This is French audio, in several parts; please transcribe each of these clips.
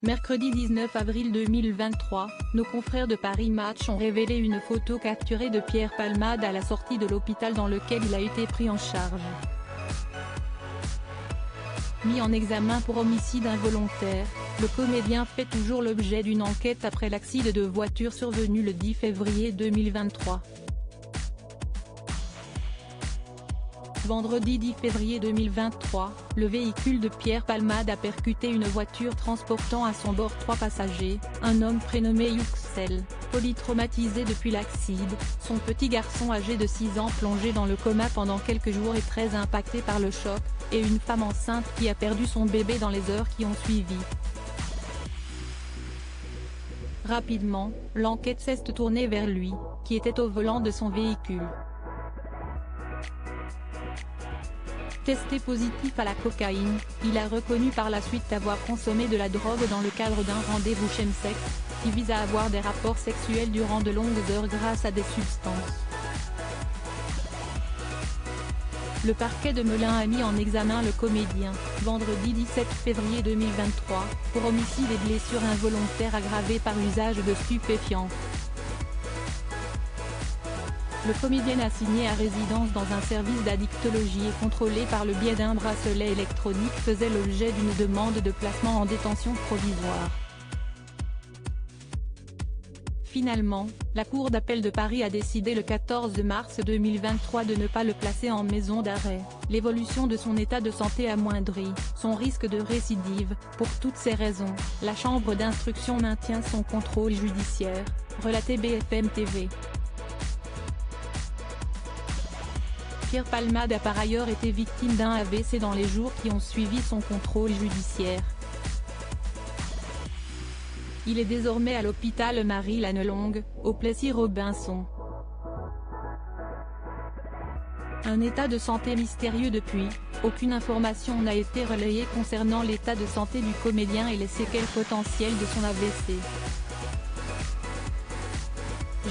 Mercredi 19 avril 2023, nos confrères de Paris Match ont révélé une photo capturée de Pierre Palmade à la sortie de l'hôpital dans lequel il a été pris en charge. Mis en examen pour homicide involontaire, le comédien fait toujours l'objet d'une enquête après l'accident de voiture survenu le 10 février 2023. Vendredi 10 février 2023, le véhicule de Pierre Palmade a percuté une voiture transportant à son bord 3 passagers, un homme prénommé Yüksel, polytraumatisé depuis l'accident, son petit garçon âgé de 6 ans plongé dans le coma pendant quelques jours et très impacté par le choc, et une femme enceinte qui a perdu son bébé dans les heures qui ont suivi. Rapidement, l'enquête s'est tournée vers lui, qui était au volant de son véhicule. Testé positif à la cocaïne, il a reconnu par la suite avoir consommé de la drogue dans le cadre d'un rendez-vous chemsex, qui vise à avoir des rapports sexuels durant de longues heures grâce à des substances. Le parquet de Melun a mis en examen le comédien, vendredi 17 février 2023, pour homicide et blessures involontaires aggravées par usage de stupéfiants. Le comédien assigné à résidence dans un service d'addictologie et contrôlé par le biais d'un bracelet électronique faisait l'objet d'une demande de placement en détention provisoire. Finalement, la Cour d'appel de Paris a décidé le 14 mars 2023 de ne pas le placer en maison d'arrêt, l'évolution de son état de santé amoindrit son risque de récidive. Pour toutes ces raisons, la chambre d'instruction maintient son contrôle judiciaire, relatait BFM TV. Pierre Palmade a par ailleurs été victime d'un AVC dans les jours qui ont suivi son contrôle judiciaire. Il est désormais à l'hôpital Marie-Lannelongue, au Plessis-Robinson. Un état de santé mystérieux depuis, aucune information n'a été relayée concernant l'état de santé du comédien et les séquelles potentielles de son AVC.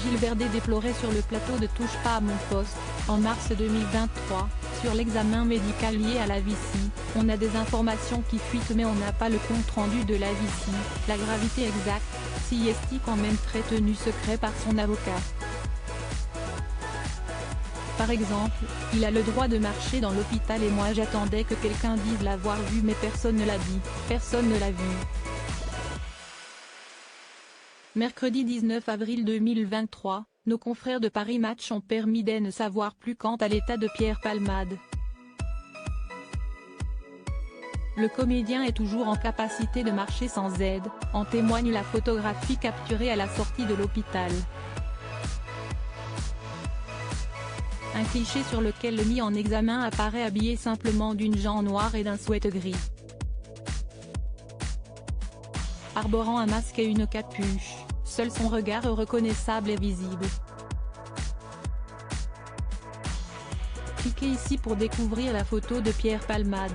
Gilles Verdez déplorait sur le plateau de Touche pas à mon poste, en mars 2023, sur l'examen médical lié à l'AVC, on a des informations qui fuitent mais on n'a pas le compte-rendu de l'AVC, la gravité exacte, si est quand même très tenu secret par son avocat. Par exemple, il a le droit de marcher dans l'hôpital et moi j'attendais que quelqu'un dise l'avoir vu mais personne ne l'a dit, personne ne l'a vu. Mercredi 19 avril 2023, nos confrères de Paris Match ont permis de ne savoir plus quant à l'état de Pierre Palmade. Le comédien est toujours en capacité de marcher sans aide, en témoigne la photographie capturée à la sortie de l'hôpital. Un cliché sur lequel le mis en examen apparaît habillé simplement d'une jambe noire et d'un sweat gris. Arborant un masque et une capuche, seul son regard reconnaissable est visible. Cliquez ici pour découvrir la photo de Pierre Palmade.